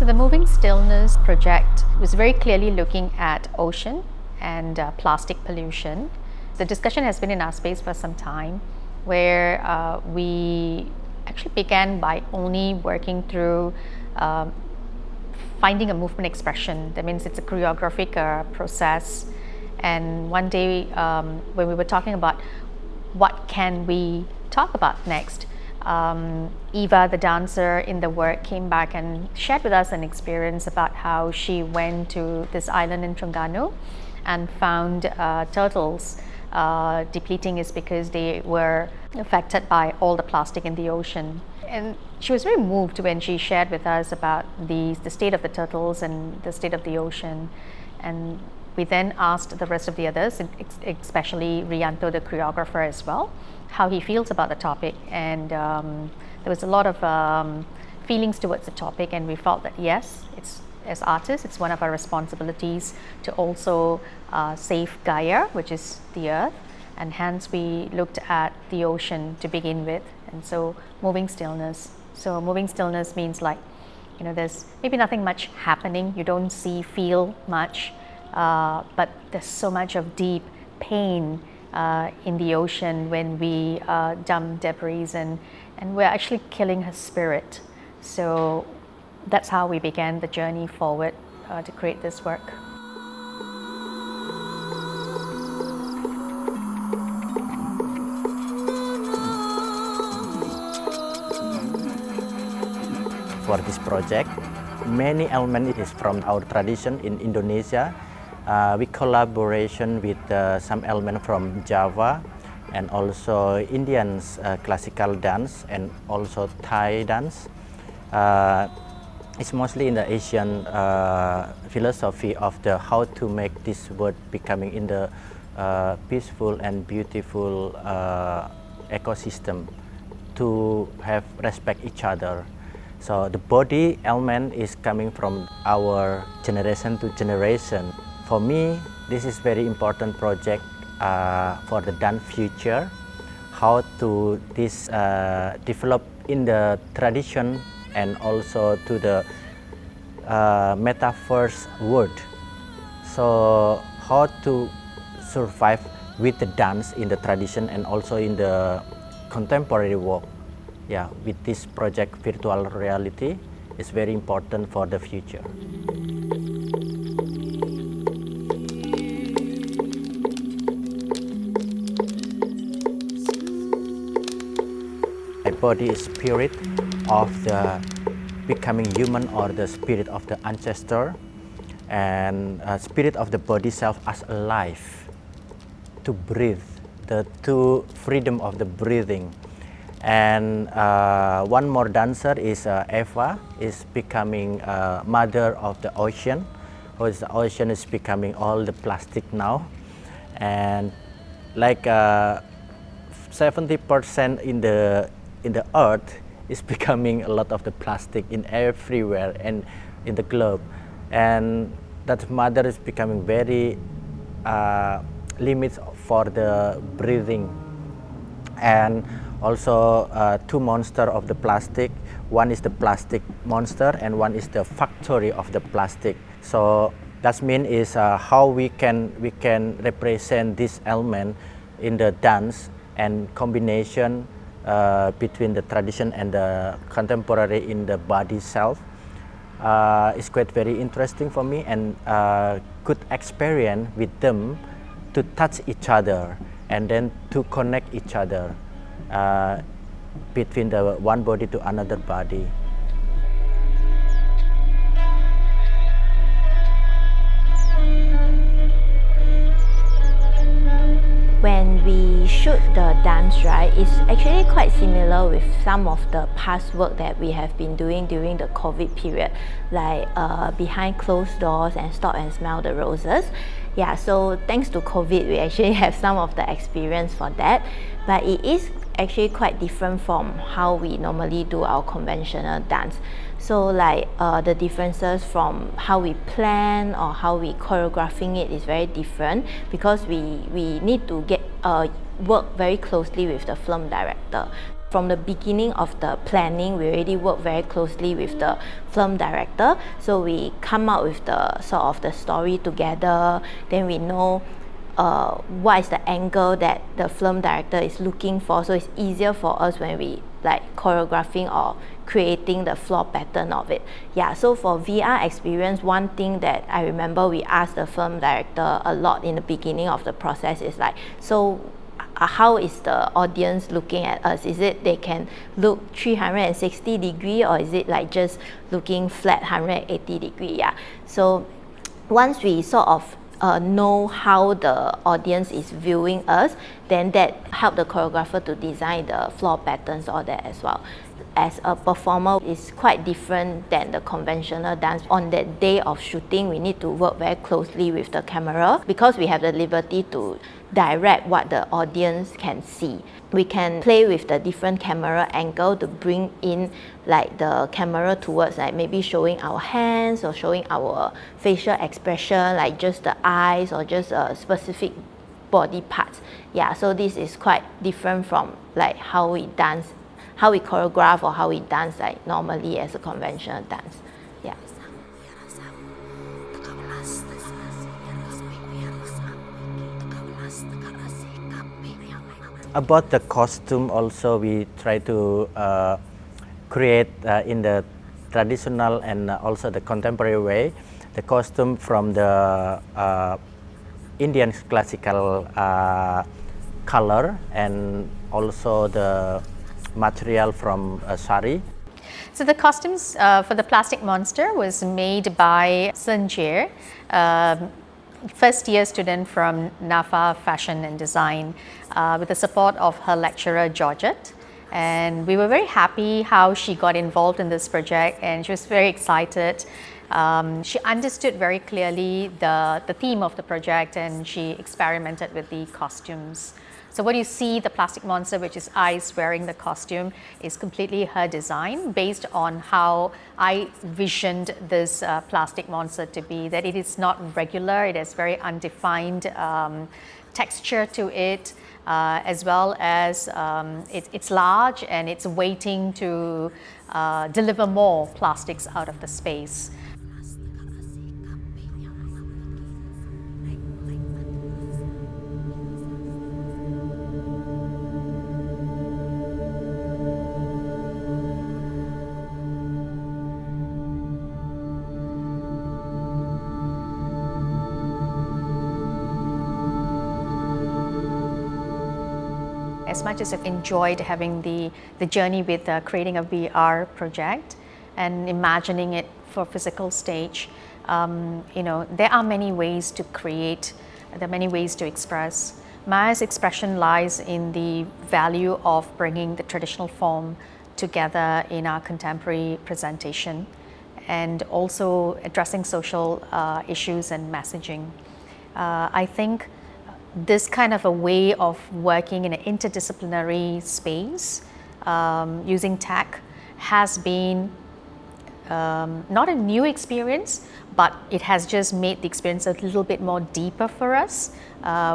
So the Moving Stillness project was very clearly looking at ocean and plastic pollution. The discussion has been in our space for some time, where we actually began by only working through finding a movement expression. That means it's a choreographic process. And one day when we were talking about what can we talk about next, Eva, the dancer in the work, came back and shared with us an experience about how she went to this island in Terengganu and found turtles depleting is because they were affected by all the plastic in the ocean. And she was very moved when she shared with us about the state of the turtles and the state of the ocean. And we then asked the rest of the others, especially Rianto, the choreographer as well, how he feels about the topic. And there was a lot of feelings towards the topic, and we felt that yes, as artists, it's one of our responsibilities to also save Gaia, which is the earth, and hence we looked at the ocean to begin with. And so moving stillness. So moving stillness means like, there's maybe nothing much happening, you don't feel much, but there's so much of deep pain in the ocean when we dump debris, and we're actually killing her spirit. So that's how we began the journey forward to create this work. For this project, many elements is from our tradition in Indonesia. We collaboration with some element from Java and also Indians classical dance and also Thai dance. It's mostly in the Asian philosophy of the how to make this world becoming in the peaceful and beautiful ecosystem to have respect each other. So the body element is coming from our generation to generation. For me, this is very important project for the dance future. How to this develop in the tradition and also to the metaverse world. So how to survive with the dance in the tradition and also in the contemporary work. Yeah, with this project, virtual reality is very important for the future. My body is spirit of the becoming human or the spirit of the ancestor, and spirit of the body self as alive to breathe, the two freedom of the breathing. And one more dancer is Eva, is becoming mother of the ocean, because the ocean is becoming all the plastic now, and like 70% in the earth is becoming a lot of the plastic in everywhere and in the globe, and that mother is becoming very limits for the breathing. And also two monsters of the plastic. One is the plastic monster and one is the factory of the plastic. So that means is how we can represent this element in the dance and combination between the tradition and the contemporary in the body self. It's quite very interesting for me, and good experience with them to touch each other and then to connect each other between the one body to another body. When we shoot the dance, right, it's actually quite similar with some of the past work that we have been doing during the COVID period, like behind closed doors and Stop and Smell the Roses. Yeah, so thanks to COVID, we actually have some of the experience for that, but it is actually quite different from how we normally do our conventional dance. So like the differences from how we plan or how we choreographing it is very different, because we need to get work very closely with the film director. From the beginning of the planning, we already work very closely with the film director. So we come up with the sort of the story together. Then we know what is the angle that the film director is looking for. So it's easier for us when we like choreographing or creating the floor pattern of it. Yeah, so for VR experience, one thing that I remember we asked the film director a lot in the beginning of the process is like, so how is the audience looking at us? Is it they can look 360 degree, or is it like just looking flat 180 degree? Yeah. So once we sort of know how the audience is viewing us, then that help the choreographer to design the floor patterns, all that as well. As a performer, it's quite different than the conventional dance. On that day of shooting, we need to work very closely with the camera because we have the liberty to direct what the audience can see. We can play with the different camera angle to bring in like the camera towards like maybe showing our hands or showing our facial expression, like just the eyes or just a specific body parts. Yeah, so this is quite different from like how we dance, how we choreograph or how we dance like normally as a conventional dance. Yeah. About the costume also, we try to create in the traditional and also the contemporary way, the costume from the Indian classical color and also the material from sari. So the costumes for the plastic monster was made by Sun Jie, first year student from NAFA Fashion and Design, with the support of her lecturer Georgette. And we were very happy how she got involved in this project, and she was very excited. She understood very clearly the theme of the project, and she experimented with the costumes. So what you see, the plastic monster, which is Ice wearing the costume, is completely her design based on how I visioned this plastic monster to be, that it is not regular, it has very undefined texture to it, as well as it's large and it's waiting to deliver more plastics out of the space. As much as I've enjoyed having the journey with creating a VR project and imagining it for physical stage, there are many ways to create, there are many ways to express. Maya's expression lies in the value of bringing the traditional form together in our contemporary presentation and also addressing social issues and messaging. I think this kind of a way of working in an interdisciplinary space using tech has been not a new experience, but it has just made the experience a little bit more deeper for us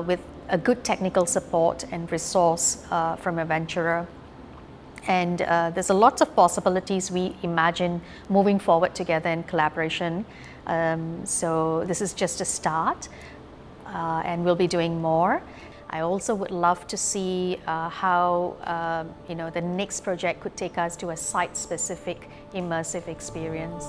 with a good technical support and resource from a venturer. And there's a lot of possibilities we imagine moving forward together in collaboration. So this is just a start. And we'll be doing more. I also would love to see how the next project could take us to a site-specific immersive experience.